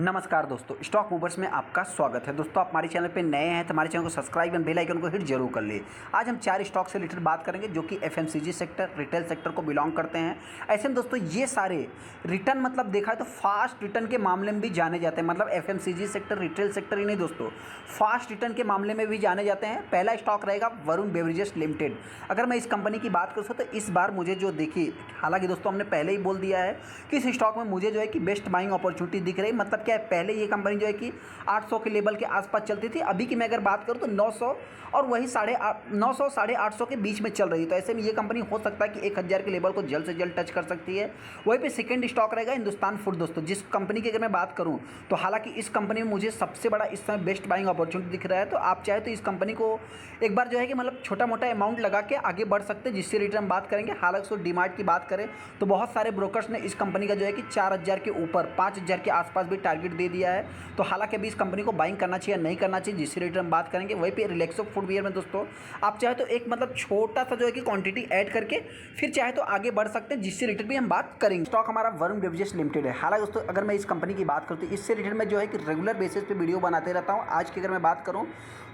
नमस्कार दोस्तों, stock movers में आपका स्वागत है। दोस्तों, आप हमारे चैनल पे नए हैं तो हमारे चैनल को सब्सक्राइब एंड बेल आइकन को हिट जरूर कर ले। आज हम 4 स्टॉक से रिलेटेड बात करेंगे जो कि एफएमसीजी सेक्टर, रिटेल सेक्टर को बिलोंग करते हैं। ऐसे में दोस्तों ये सारे रिटर्न मतलब देखा है तो फास्ट रिटर्न के मामले में भी जाने जाते हैं। मतलब एफएमसीजी सेक्टर, रिटेल सेक्टर ही नहीं दोस्तों, फास्ट रिटर्न के मामले में भी जाने जाते हैं। पहला स्टॉक रहेगा वरुण बेवरेजेस लिमिटेड। अगर मैं इस कंपनी की बात करूँ तो इस बार मुझे जो देखिए, हालांकि दोस्तों हमने पहले ही बोल दिया है कि इस स्टॉक में मुझे जो है कि बेस्ट बाइंग अपॉर्चुनिटी दिख रही है। मतलब क्या है, पहले ये कंपनी जो है कि 800 के लेवल के आसपास चलती थी। अभी की मैं अगर बात करूं तो 900 और वही 950 साढ़े 800 के बीच में चल रही है। तो ऐसे में ये कंपनी हो सकता है कि 1000 के लेवल को जल्द से जल्द टच कर सकती है। वहीं पे सेकंड स्टॉक रहेगा हिंदुस्तान फूड दोस्तों, जिस कंपनी की अगर मैं बात करूं तो हालांकि इस कंपनी में मुझे सबसे बड़ा इस समय बेस्ट बाइंग अपॉर्चुनिटी दिख रहा है। तो आप चाहे तो इस कंपनी को एक बार जो है कि मतलब छोटा मोटा अमाउंट लगा के आगे बढ़ सकते हैं, जिससे रिटर्न बात करेंगे। हालांकि सो डीमार्ट की बात करें तो बहुत सारे ब्रोकर्स ने इस कंपनी का जो है कि 4000 के ऊपर 5000 के आसपास भी टारगेट दे दिया है। तो हालांकि अभी इस कंपनी को बाइंग करना चाहिए या नहीं करना चाहिए, जिससे रिटर्न बात करेंगे। वहीं पे रिलैक्सो फुटवियर में दोस्तों आप चाहे तो एक मतलब छोटा सा जो है कि क्वांटिटी ऐड करके फिर चाहे तो आगे बढ़ सकते हैं, जिससे रिटर्न भी हम बात करेंगे। स्टॉक हमारा वरुण बेवरेजेस लिमिटेड है। हालांकि दोस्तों अगर मैं इस कंपनी की बात करूँ तो इससे रिलेटेड मैं जो है कि रेगुलर बेसिस पे वीडियो बनाते रहता हूँ। आज की अगर मैं बात करूँ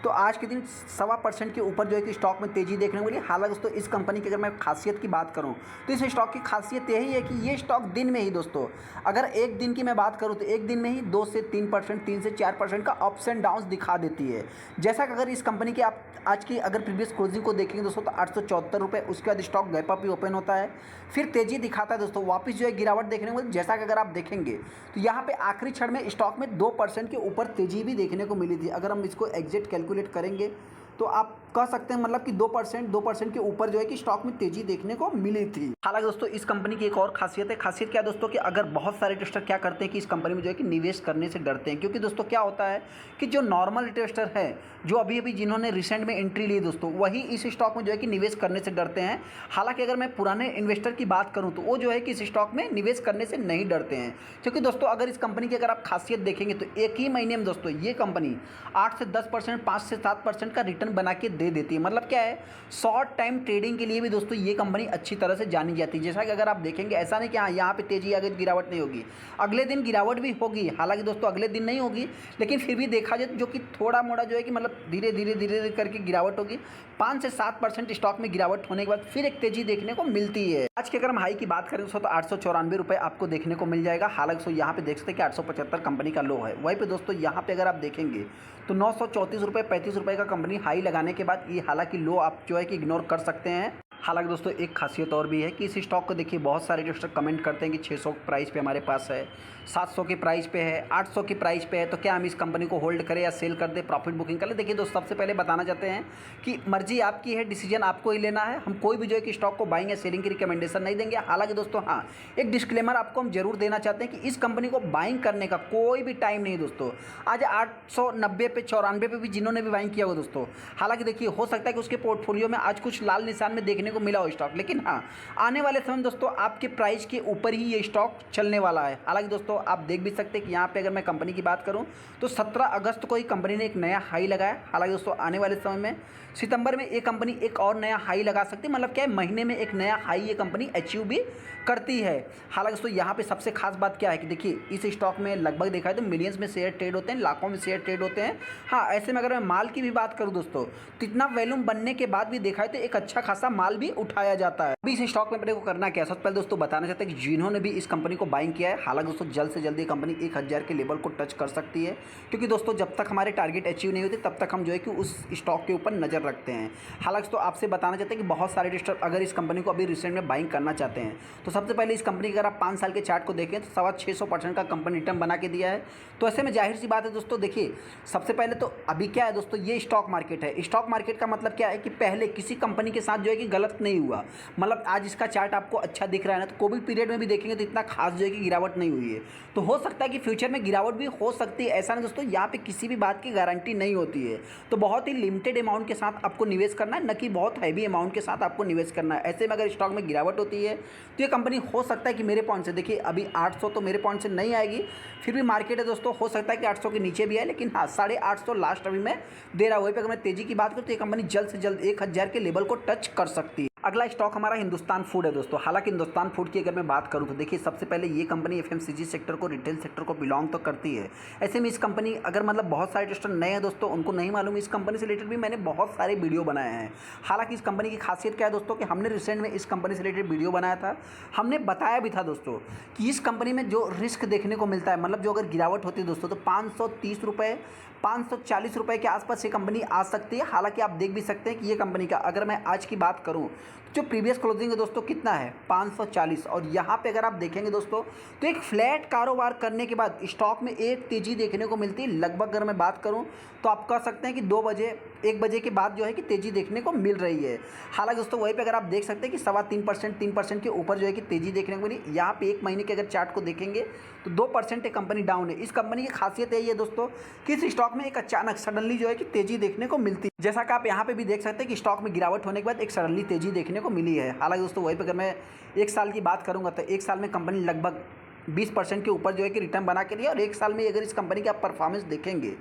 तो आज के दिन 1.25% के ऊपर जो है कि स्टॉक में तेजी देखने को मिली। हालांकि दोस्तों इस कंपनी की अगर मैं खासियत की बात करूं तो इस स्टॉक की खासियत यही है कि ये स्टॉक दिन में ही दोस्तों, अगर एक दिन की मैं बात करूं तो एक दिन में ही 2 से 3%, 3 से 4% का अप्स एंड डाउन्स दिखा देती है। जैसा कि अगर इस कंपनी की आप आज की अगर प्रीवियस क्लोजिंग को देखेंगे दोस्तों तो 874 रुपये, उसके बाद स्टॉक गैप अप ही ओपन होता है, फिर तेजी दिखाता है दोस्तों, वापस जो है गिरावट देखने को। जैसा कि अगर आप देखेंगे तो यहाँ पे आखिरी क्षण में स्टॉक में 2% के ऊपर तेजी भी देखने को मिली थी। अगर हम इसको एग्जैक्ट कैलकुलेट करेंगे तो आप कह सकते हैं मतलब कि 2% के ऊपर जो है कि स्टॉक में तेजी देखने को मिली थी। हालांकि दोस्तों इस कंपनी की एक और खासियत है। खासियत क्या है दोस्तों कि अगर बहुत सारे इन्वेस्टर क्या करते हैं कि इस कंपनी में जो है कि निवेश करने से डरते हैं, क्योंकि दोस्तों क्या होता है कि जो नॉर्मल इन्वेस्टर है, जो अभी अभी जिन्होंने रिसेंट में एंट्री ली दोस्तों, वही इस स्टॉक में जो है कि निवेश करने से डरते हैं। हालांकि अगर मैं पुराने इन्वेस्टर की बात करूँ तो वो जो है कि इस स्टॉक में निवेश करने से नहीं डरते हैं। क्योंकि दोस्तों अगर इस कंपनी की अगर आप खासियत देखेंगे तो एक ही महीने में दोस्तों ये कंपनी 8 से 10%, 5 से 7% का रिटर्न बना के दे देती है। मतलब क्या है, शॉर्ट टाइम ट्रेडिंग के लिए भी दोस्तों ये कंपनी अच्छी तरह से जानी जाती है। जैसा कि अगर आप देखेंगे ऐसा नहीं कि हाँ यहाँ पे तेजी आ गई गिरावट नहीं होगी, अगले दिन गिरावट भी होगी। हालांकि दोस्तों अगले दिन नहीं होगी, लेकिन फिर भी देखा जाए जो कि थोड़ा मोड़ा जो है कि मतलब धीरे धीरे करके गिरावट होगी। 5 से 7% स्टॉक में गिरावट होने के बाद फिर एक तेजी देखने को मिलती है। आज की अगर हम हाई की बात करें तो 894 रुपये आपको देखने को मिल जाएगा। हालांकि दोस्तों यहाँ पे देख सकते हैं कि 875 कंपनी का लो है। वहीं पे दोस्तों यहाँ पे अगर आप देखेंगे तो 934 रुपये, 35 रुपये का कंपनी हाई लगाने के बाद ये हालांकि लो आप जो है कि इग्नोर कर सकते हैं। हालांकि दोस्तों एक खासियत और भी है कि इस स्टॉक को देखिए, बहुत सारे इन्वेस्टर कमेंट करते हैं कि 600 प्राइस पे हमारे पास है, 700 की प्राइस पे है, 800 की प्राइस पे है, तो क्या हम इस कंपनी को होल्ड करें या सेल कर दें, प्रॉफिट बुकिंग कर ले। देखिए दोस्तों सबसे पहले बताना चाहते हैं कि मर्जी आपकी है, डिसीजन आपको ही लेना है। हम कोई भी जो है कि स्टॉक को बाइंग या सेलिंग की रिकमेंडेशन नहीं देंगे। हालांकि दोस्तों हाँ, एक डिस्क्लेमर आपको हम जरूर देना चाहते हैं कि इस कंपनी को बाइंग करने का कोई भी टाइम नहीं दोस्तों। आज 890 पे, 94 पे भी जिन्होंने भी बाइंग किया हो दोस्तों, हालांकि देखिए हो सकता है कि उसके पोर्टफोलियो में आज कुछ लाल निशान में देखने को मिला हो स्टॉक, लेकिन हाँ आने वाले समय दोस्तों आपके प्राइस के ऊपर ही ये स्टॉक चलने वाला है। हालांकि दोस्तों आप देख भी सकते हैं कि यहाँ पे अगर मैं कंपनी की बात करूँ तो 17 अगस्त को ही कंपनी ने एक नया हाई लगाया। हालांकि दोस्तों आने वाले समय में सितंबर में ये कंपनी एक और नया हाई लगा सकती है। मतलब क्या है, महीने में एक नया हाई ये कंपनी अचीव भी करती है। हालांकि दोस्तों यहाँ पे सबसे खास बात क्या है कि देखिए इस स्टॉक में लगभग देखा है तो मिलियंस में शेयर ट्रेड होते हैं, लाखों में शेयर ट्रेड होते हैं। हाँ ऐसे में अगर मैं माल की भी बात करूँ दोस्तों तो इतना वैल्यूम बनने के बाद भी देखा है तो एक अच्छा खासा माल भी उठाया जाता है। अभी इस स्टॉक में अपने को करना क्या है, सबसे पहले दोस्तों बताना चाहते हैं कि जिन्होंने भी इस कंपनी को बाइंग किया है, हालांकि दोस्तों जल्द से जल्द ये कंपनी 1000 के लेवल को टच कर सकती है। क्योंकि दोस्तों जब तक हमारे टारगेट अचीव नहीं होते तब तक हम जो है कि उस स्टॉक के ऊपर नजर रखते हैं। हालांकि तो आपसे बताना चाहते हैं कि बहुत सारे इन्वेस्टर अगर इस कंपनी को अभी रिसेंट में बाइंग करना चाहते हैं तो सबसे पहले इस कंपनी के अगर आप 5 साल के चार्ट को देखें तो 625% का कंपनी रिटर्न बना के दिया है। तो ऐसे में जाहिर सी बात है दोस्तों, देखिए सबसे पहले तो अभी क्या है दोस्तों, ये स्टॉक मार्केट है। स्टॉक मार्केट का मतलब क्या है कि पहले किसी कंपनी के साथ जो है कि गलत नहीं हुआ। मतलब आज इसका चार्ट आपको अच्छा दिख रहा है ना, तो कोविड पीरियड में भी देखेंगे तो इतना खास जो है कि गिरावट नहीं हुई है। तो हो सकता है कि फ्यूचर में गिरावट भी हो सकती है, ऐसा नहीं दोस्तों, यहाँ पे किसी भी बात की गारंटी नहीं होती है। तो बहुत ही लिमिटेड अमाउंट के साथ आपको निवेश करना है, न कि बहुत हैवी अमाउंट के साथ आपको निवेश करना है। ऐसे में अगर स्टॉक में गिरावट होती है तो ये कंपनी हो सकता है कि मेरे पॉइंट से देखिए अभी 800 तो मेरे पॉइंट से नहीं आएगी, फिर भी मार्केट है दोस्तों, हो सकता है कि 800 के नीचे भी है, लेकिन हाँ 850 लास्ट अभी मैं दे रहा हूँ। वहीं पर अगर मैं तेजी की बात करूँ तो ये कंपनी जल्द से जल्द 1000 के लेवल को टच कर सकती है। अगला स्टॉक हमारा हिंदुस्तान फूड है दोस्तों। हालांकि हिंदुस्तान फूड की अगर मैं बात करूं तो देखिए सबसे पहले ये कंपनी एफएमसीजी सेक्टर को, रिटेल सेक्टर को बिलोंग तो करती है। ऐसे में इस कंपनी अगर मतलब बहुत सारे टेस्टर नए हैं दोस्तों, उनको नहीं मालूम, इस कंपनी से रिलेटेड भी मैंने बहुत सारे वीडियो बनाए हैं। हालांकि इस कंपनी की खासियत क्या है दोस्तों कि हमने रिसेंट में इस कंपनी से रिलेटेड वीडियो बनाया था। हमने बताया भी था दोस्तों कि इस कंपनी में जो रिस्क देखने को मिलता है, मतलब जो अगर गिरावट होती है दोस्तों, तो 530 रुपये 540 रुपये के आसपास ये कंपनी आ सकती है। हालांकि आप देख भी सकते हैं कि ये कंपनी का अगर मैं आज की बात करूं, जो प्रीवियस क्लोजिंग है दोस्तों कितना है 540, और यहाँ पे अगर आप देखेंगे दोस्तों तो एक फ्लैट कारोबार करने के बाद स्टॉक में एक तेज़ी देखने को मिलती है। लगभग अगर मैं बात करूँ तो आप कह सकते हैं कि 2 बजे 1 बजे के बाद जो है कि तेज़ी देखने को मिल रही है। हालांकि दोस्तों वहीं पे अगर आप देख सकते हैं कि 3.25% 3% के ऊपर जो है कि तेज़ी देखने को मिली। यहाँ पे 1 महीने के अगर चार्ट को देखेंगे तो 2% ये कंपनी डाउन है। इस कंपनी की खासियत यही है दोस्तों कि इस स्टॉक में एक अचानक सडनली जो है कि तेज़ी देखने को मिलती है। जैसा कि आप यहाँ पे भी देख सकते हैं कि स्टॉक में गिरावट होने के बाद एक सडनली तेज़ी देखने को मिली है। हालांकि दोस्तों वहीं पर अगर मैं 1 साल की बात करूँगा तो 1 साल में कंपनी लगभग 20% के ऊपर जो है कि रिटर्न बना के लिया। और 1 साल में अगर इस कंपनी की आप परफॉर्मेंस देखेंगे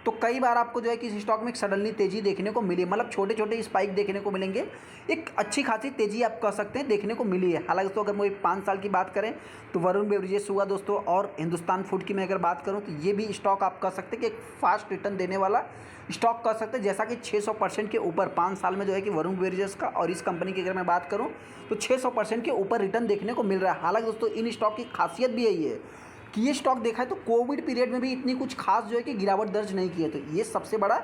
तो कई बार आपको जो है कि इस स्टॉक में एक सडनली तेज़ी देखने को मिली, मतलब छोटे छोटे स्पाइक देखने को मिलेंगे, एक अच्छी खासी तेज़ी आप कह सकते हैं देखने को मिली है। हालांकि दोस्तों अगर मैं 5 साल की बात करें तो वरुण बेवरेजेस हुआ दोस्तों, और हिंदुस्तान फूड की मैं अगर बात करूं तो ये भी स्टॉक आप कह सकते हैं कि एक फास्ट रिटर्न देने वाला स्टॉक कह सकते हैं। जैसा कि 600% के ऊपर 5 साल में जो है कि वरुण बेवरेजेस का, और इस कंपनी की अगर मैं बात करूँ तो 600% के ऊपर रिटर्न देखने को मिल रहा है। हालांकि दोस्तों इन स्टॉक की खासियत भी यही है कि ये स्टॉक देखा है तो कोविड पीरियड में भी इतनी कुछ खास जो है कि गिरावट दर्ज नहीं की है, तो ये सबसे बड़ा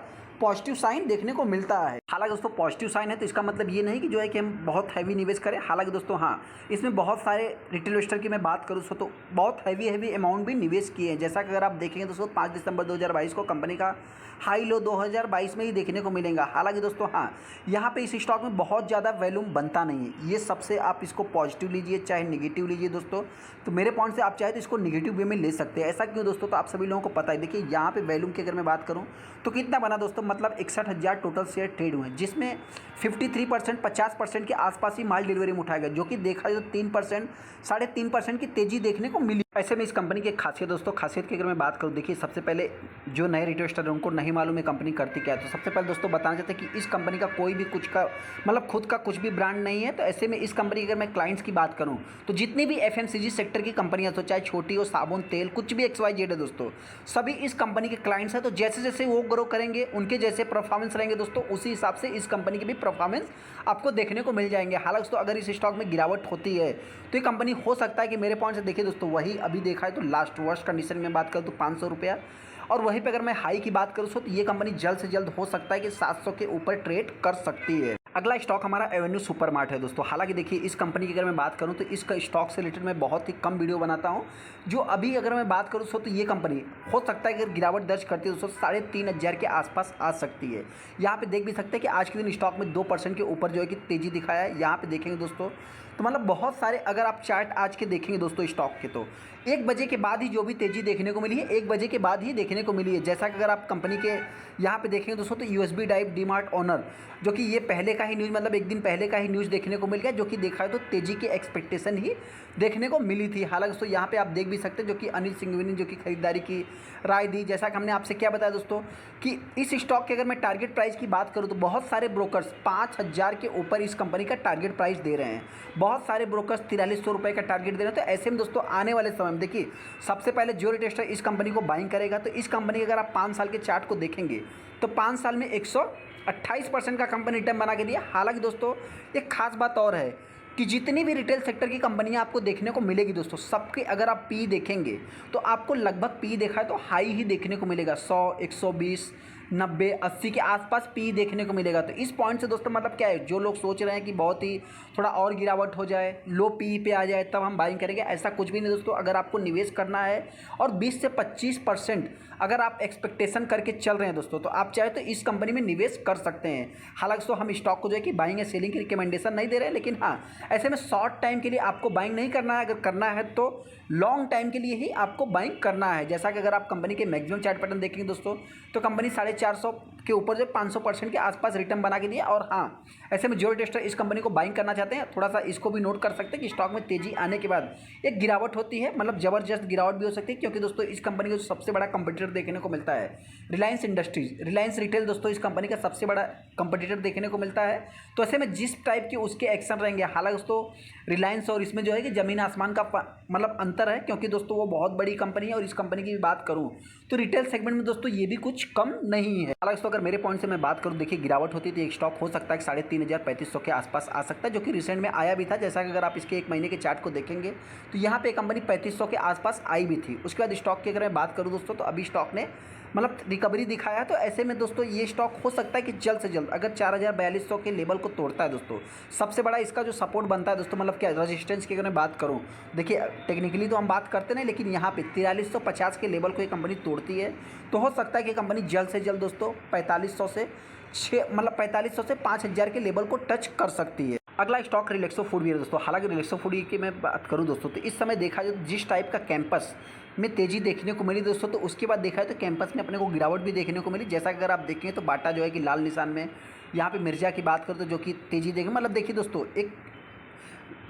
पॉजिटिव साइन देखने को मिलता है। हालांकि दोस्तों पॉजिटिव साइन है तो इसका मतलब ये नहीं कि जो है कि हम बहुत हैवी निवेश करें। हालांकि दोस्तों हाँ, इसमें बहुत सारे रिटेल इन्वेस्टर की मैं बात करूँ तो बहुत हैवी अमाउंट भी निवेश किए हैं। जैसा कि अगर आप देखेंगे दोस्तों 5 दिसंबर 2022 को कंपनी का हाई लो 2022 में ही देखने को मिलेगा। हालांकि दोस्तों हाँ, यहाँ पे इस स्टॉक में बहुत ज़्यादा वैल्यूम बनता नहीं है। ये सबसे आप इसको पॉजिटिव लीजिए चाहे नेगेटिव लीजिए दोस्तों, तो मेरे पॉइंट से आप चाहे तो इसको नेगेटिव वे में ले सकते हैं। ऐसा क्यों दोस्तों, तो आप सभी लोगों को पता है। देखिए यहाँ पे वैल्यूम की अगर मैं बात करूँ तो कितना बना दोस्तों, मतलब 61,000 टोटल शेयर ट्रेड हुए, जिसमें 53% 50% के आसपास ही माल डिलीवरी में उठाया गया, जो कि देखा जाए तो 3% 3.5% की तेज़ी देखने को मिली। ऐसे में इस कंपनी की खासियत दोस्तों, खासियत की अगर मैं बात करूं, देखिए सबसे पहले जो नए रिटेल इन्वेस्टर हैं उनको नहीं मालूम है कंपनी करती क्या है, तो सबसे पहले दोस्तों बताना चाहते हैं कि इस कंपनी का कोई भी कुछ का मतलब खुद का कुछ भी ब्रांड नहीं है। तो ऐसे में इस कंपनी की अगर मैं क्लाइंट्स की बात करूं तो जितनी भी एफएमसीजी सेक्टर की कंपनियां तो चाहे छोटी हो, साबुन तेल कुछ भी XYZ है दोस्तों, सभी इस कंपनी के क्लाइंट्स हैं। तो जैसे जैसे वो ग्रो करेंगे उनके जैसे परफॉर्मेंस रहेंगे दोस्तों, उसी हिसाब से इस कंपनी के भी परफॉर्मेंस आपको देखने को मिल जाएंगे। हालांकि दोस्तों अगर इस स्टॉक में गिरावट होती है तो ये कंपनी हो सकता है कि मेरे पॉइंट से देखिए दोस्तों, वही अभी देखा है तो लास्ट वर्स्ट कंडीशन में बात करूँ तो 500 रुपया, और वहीं पे अगर मैं हाई की बात करूँ तो ये कंपनी जल्द से जल्द हो सकता है कि 700 के ऊपर ट्रेड कर सकती है। अगला स्टॉक हमारा एवेन्यू सुपरमार्ट है दोस्तों। हालांकि देखिए इस कंपनी की अगर मैं बात करूं तो इसका स्टॉक से रिलेटेड मैं बहुत ही कम वीडियो बनाता हूं। जो अभी अगर मैं बात करूं तो ये कंपनी हो सकता है कि अगर गिरावट दर्ज करती है दोस्तों 3,500 के आसपास आ सकती है। यहाँ पे देख भी सकते हैं कि आज के दिन स्टॉक में 2% के ऊपर जो है कि तेज़ी दिखाया है। यहाँ पे देखेंगे दोस्तों तो मतलब बहुत सारे अगर आप चार्ट आज के देखेंगे दोस्तों स्टॉक के, तो 1 बजे के बाद ही जो भी तेज़ी देखने को मिली है 1 बजे के बाद ही देखने को मिली है। जैसा कि अगर आप कंपनी के यहाँ पे देखेंगे दोस्तों तो USB डाइव डीमार्ट ओनर, जो कि ये पहले का ही न्यूज़, मतलब 1 दिन पहले का ही न्यूज़ देखने को मिल गया, जो कि देखा है तो तेज़ी की एक्सपेक्टेशन ही देखने को मिली थी। हालांकि दोस्तों यहाँ पे आप देख भी सकते हैं जो कि अनिल सिंघवी ने जो कि खरीदारी की राय दी। जैसा कि हमने आपसे क्या बताया दोस्तों कि इस स्टॉक की अगर मैं टारगेट प्राइस की बात करूँ तो बहुत सारे ब्रोकर्स 5,000 के ऊपर इस कंपनी का टारगेट प्राइस दे रहे हैं। बहुत सारे ब्रोकर्स 4300 रुपये का टारगेट दे रहे हैं। तो ऐसे में दोस्तों आने वाले समय में देखिए सबसे पहले जो रिटेलर इस कंपनी को बाइंग करेगा, तो इस कंपनी के अगर आप 5 साल के चार्ट को देखेंगे तो 5 साल में 128% का कंपनी रिटर्न बना के दिया। हालांकि दोस्तों एक खास बात और है कि जितनी भी रिटेल सेक्टर की कंपनियां आपको देखने को मिलेगी दोस्तों, सबके अगर आप पी देखेंगे तो आपको लगभग पी देखा है तो हाई ही देखने को मिलेगा। 100 120 90 80 के आसपास पी देखने को मिलेगा। तो इस पॉइंट से दोस्तों मतलब क्या है, जो लोग सोच रहे हैं कि बहुत ही थोड़ा और गिरावट हो जाए, लो पी पे आ जाए तब हम बाइंग करेंगे, ऐसा कुछ भी नहीं दोस्तों। अगर आपको निवेश करना है और 20 से 25% अगर आप एक्सपेक्टेशन करके चल रहे हैं दोस्तों, तो आप चाहे तो इस कंपनी में निवेश कर सकते हैं। हालांकि दोस्तों हम स्टॉक को जो है कि बाइंग या सेलिंग की रिकमेंडेशन नहीं दे रहे हैं, लेकिन हाँ ऐसे में शॉर्ट टाइम के लिए आपको बाइंग नहीं करना है। अगर करना है तो लॉन्ग टाइम के लिए ही आपको बाइंग करना है। जैसा कि अगर आप कंपनी के मैक्सिमम चार्ट पैटर्न देखेंगे दोस्तों तो कंपनी 450 के ऊपर जो 500% के आसपास रिटर्न बना के दिया। और हाँ, ऐसे में जो टेस्टर इस कंपनी को बाइंग करना चाहते हैं, थोड़ा सा इसको भी नोट कर सकते हैं कि स्टॉक में तेजी आने के बाद एक गिरावट होती है, मतलब ज़बरदस्त गिरावट भी हो सकती है, क्योंकि दोस्तों इस कंपनी का जो सबसे बड़ा कंपटीटर देखने को मिलता है रिलायंस इंडस्ट्रीज, रिलायंस रिटेल दोस्तों इस कंपनी का सबसे बड़ा कंपटीटर देखने को मिलता है। तो ऐसे में जिस टाइप के उसके एक्शन रहेंगे, हालांकि दोस्तों रिलायंस और इसमें जो है कि ज़मीन आसमान का मतलब अंतर है, क्योंकि दोस्तों वो बहुत बड़ी कंपनी है। और इस कंपनी की भी बात करूँ तो रिटेल सेगमेंट में दोस्तों ये भी कुछ कम नहीं है। हालांकि दोस्तों अगर मेरे पॉइंट से मैं बात करूँ, देखिए गिरावट होती तो एक स्टॉक हो सकता है 3500 के आसपास आ सकता है, जो कि रिसेंट में आया भी था। जैसा कि अगर आप इसके एक महीने के चार्ट को देखेंगे तो यहाँ पे कंपनी 3500 के आसपास आई भी थी। उसके बाद स्टॉक की अगर मैं बात करूँ दोस्तों, तो अभी स्टॉक ने मतलब रिकवरी दिखाया है। तो ऐसे में दोस्तों ये स्टॉक हो सकता है कि जल्द से जल्द अगर 4042 के लेवल को तोड़ता है दोस्तों, सबसे बड़ा इसका जो सपोर्ट बनता है दोस्तों, मतलब क्या रेजिस्टेंस की अगर मैं बात करूं, देखिए टेक्निकली तो हम बात करते नहीं, लेकिन यहाँ पे 4350 के लेवल को ये कंपनी तोड़ती है तो हो सकता है कि कंपनी जल्द से जल्द दोस्तों 4500 से 5000 के लेवल को टच कर सकती है। अगला स्टॉक रिलैक्सो फूडवेयर दोस्तों। हालांकि रिलैक्सो फूड की मैं बात करूं दोस्तों, तो इस समय देखा जाए जिस टाइप का कैंपस में तेज़ी देखने को मिली दोस्तों, तो उसके बाद देखा है तो कैंपस में अपने को गिरावट भी देखने को मिली। जैसा कि अगर आप देखें तो बाटा जो है कि लाल निशान में, यहाँ पे मिर्जा की बात करें तो जो कि तेज़ी देखें, मतलब देखिए दोस्तों एक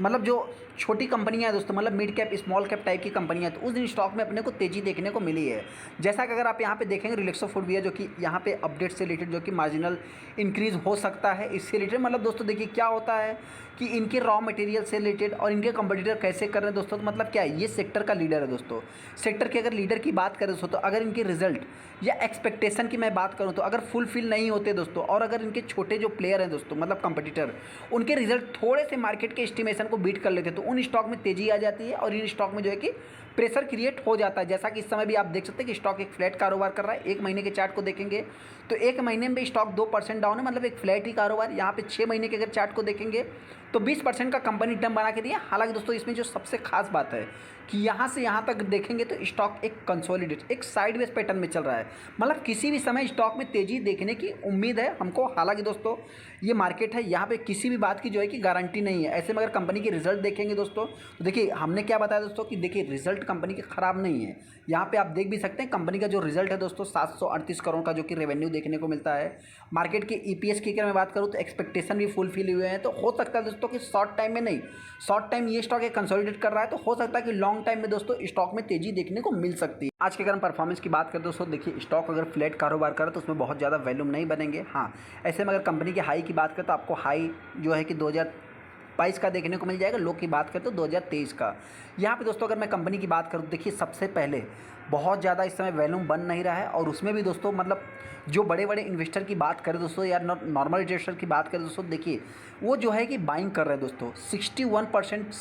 मतलब जो छोटी कंपनियां हैं दोस्तों, मतलब mid cap small cap type की कंपनियां, तो उस दिन स्टॉक में अपने को तेज़ी देखने को मिली है। जैसा कि अगर आप यहाँ पे देखेंगे रिलैक्सो फूडवेयर, जो कि यहाँ पे अपडेट से रिलेटेड जो कि मार्जिनल इंक्रीज़ हो सकता है इससे रिलेटेड, मतलब दोस्तों देखिए क्या होता है कि इनके रॉ मटेरियल से रिलेटेड और इनके कंपटीटर कैसे कर रहे हैं दोस्तों, तो मतलब क्या है, ये सेक्टर का लीडर है दोस्तों। सेक्टर के अगर लीडर की बात करें दोस्तों, तो अगर इनके रिजल्ट या एक्सपेक्टेशन की मैं बात करूं तो अगर फुलफिल नहीं होते दोस्तों, और अगर इनके छोटे जो प्लेयर हैं दोस्तों, मतलब कंपटीटर, उनके रिजल्ट थोड़े से मार्केट के एस्टिमेशन को बीट कर लेते तो उन स्टॉक में तेजी आ जाती है और इन स्टॉक में जो है कि प्रेशर क्रिएट हो जाता है। जैसा कि इस समय भी आप देख सकते हैं कि स्टॉक एक फ्लैट कारोबार कर रहा है। एक महीने के चार्ट को देखेंगे तो एक महीने में भी स्टॉक 2% डाउन है, मतलब एक फ्लैट ही कारोबार। यहाँ पे 6 महीने के अगर चार्ट को देखेंगे तो 20% का कंपनी रिटर्न बना के दिया। हालांकि दोस्तों इसमें जो सबसे खास बात है कि यहाँ से यहाँ तक देखेंगे तो स्टॉक एक कंसोलिडेट एक साइडवेज पैटर्न में चल रहा है, मतलब किसी भी समय स्टॉक में तेजी देखने की उम्मीद है हमको। हालांकि दोस्तों ये मार्केट है, यहाँ पे किसी भी बात की जो है कि गारंटी नहीं है। ऐसे में अगर कंपनी के रिजल्ट देखेंगे दोस्तों, तो देखिए हमने क्या बताया दोस्तों कि देखिए रिजल्ट कंपनी के ख़राब नहीं है। यहाँ पे आप देख भी सकते हैं कंपनी का जो रिजल्ट है दोस्तों 738 करोड़ का जो कि रेवेन्यू देखने को मिलता है। मार्केट के ईपीएस की अगर मैं बात करूँ तो एक्सपेक्टेशन भी फुलफिल हुए हैं। तो हो सकता है दोस्तों कि शॉर्ट टाइम में नहीं, शॉर्ट टाइम ये स्टॉक एक कंसोलिडेट कर रहा है, तो हो सकता है कि लॉन्ग टाइम में दोस्तों स्टॉक में तेजी देखने को मिल सकती है। आज के अगर हम परफॉर्मेंस की बात करें दोस्तों, देखिए स्टॉक अगर फ्लैट कारोबार करे तो उसमें बहुत ज़्यादा वैल्यूम नहीं बनेंगे। हाँ, ऐसे में अगर कंपनी के हाई की बात करें तो आपको हाई जो है कि 2022 का देखने को मिल जाएगा। लो की बात करें तो 2023 का। यहाँ पे दोस्तों अगर मैं कंपनी की बात करूँ, देखिए सबसे पहले बहुत ज़्यादा इस समय वैल्यूम बन नहीं रहा है, और उसमें भी दोस्तों मतलब जो बड़े बड़े इन्वेस्टर की बात करें दोस्तों या नॉर्मल इन्वेस्टर की बात करें दोस्तों, देखिए वो जो है कि बाइंग कर रहे हैं दोस्तों। 61%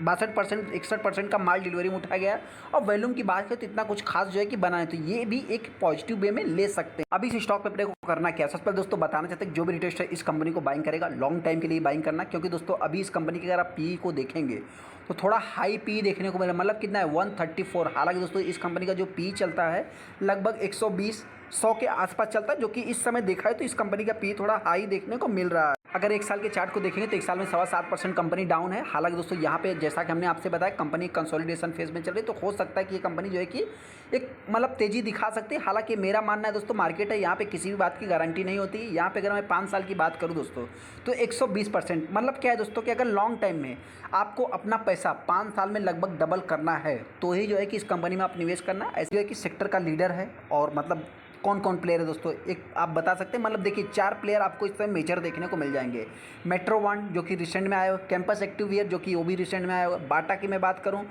62% 61% का माल डिलीवरी में उठाया गया, और वैल्यूम की बात करें तो इतना कुछ खास जो है कि बना है, तो ये भी एक पॉजिटिव वे में ले सकते हैं। अभी इस स्टॉक पे अपने को करना क्या है, सबसे पहले दोस्तों बताना चाहते हैं कि जो भी रिटेलर इस कंपनी को बाइंग करेगा लॉन्ग टाइम के लिए बाइंग करना, क्योंकि दोस्तों अभी इस कंपनी की अगर आप पी को देखेंगे तो थोड़ा हाई पी देखने को मिला, मतलब कितना है 134। हालांकि दोस्तों इस कंपनी का जो पी चलता है लगभग 120-100 के आसपास चलता है, जो कि इस समय देखा है तो इस कंपनी का पी थोड़ा हाई देखने को मिल रहा है। अगर एक साल के चार्ट को देखेंगे तो एक साल में 7.25% कंपनी डाउन है। हालांकि दोस्तों यहाँ पे जैसा कि हमने आपसे बताया कंपनी कंसोलिडेशन फेज में चल रही है, तो हो सकता है कि ये कंपनी जो है कि एक मतलब तेजी दिखा सकती है। हालांकि मेरा मानना है दोस्तों मार्केट है, यहाँ पे किसी भी बात की गारंटी नहीं होती। यहाँ पे अगर मैं 5 साल की बात करूँ दोस्तों तो 120%, मतलब क्या है दोस्तों कि अगर लॉन्ग टाइम में आपको अपना पैसा 5 साल में लगभग डबल करना है तो ही जो है कि इस कंपनी में आप निवेश करना। ऐसे है कि सेक्टर का लीडर है, और मतलब कौन कौन प्लेयर है दोस्तों एक आप बता सकते हैं, मतलब देखिए 4 प्लेयर आपको इस समय मेजर देखने को मिल जाएंगे। मेट्रो वन जो कि रिसेंट में आया हो, कैंपस एक्टिववियर जो कि वो भी रिसेंट में आया हो। बाटा की मैं बात करूं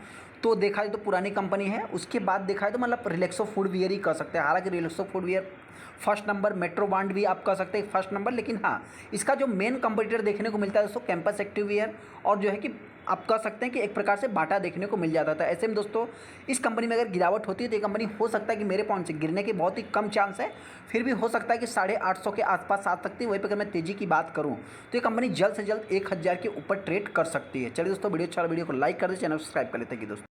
तो देखा जाए तो पुरानी कंपनी है। उसके बाद देखा जाए तो मतलब रिलैक्सो फूडवेयर ही कर सकते हैं। हालांकि Relaxo footwear first number, Metro brand भी आप कह सकते हैं फर्स्ट नंबर, लेकिन हाँ इसका जो मेन कंपटीटर देखने को मिलता है दोस्तों कैंपस एक्टिववियर, और जो है कि आप कह सकते हैं कि एक प्रकार से बाटा देखने को मिल जाता था। ऐसे में दोस्तों इस कंपनी में अगर गिरावट होती है तो ये कंपनी हो सकता है कि मेरे पॉइंट से गिरने के बहुत ही कम चांस है, फिर भी हो सकता है कि 850 के आसपास आ सकती है। वहीं पर अगर मैं तेजी की बात करूँ तो ये कंपनी जल्द से जल्द 1000 के ऊपर ट्रेड कर सकती है। चलिए दोस्तों वीडियो अच्छा, वीडियो को लाइक कर दे, चैनल सब्सक्राइब कर लेते हैं दोस्तों।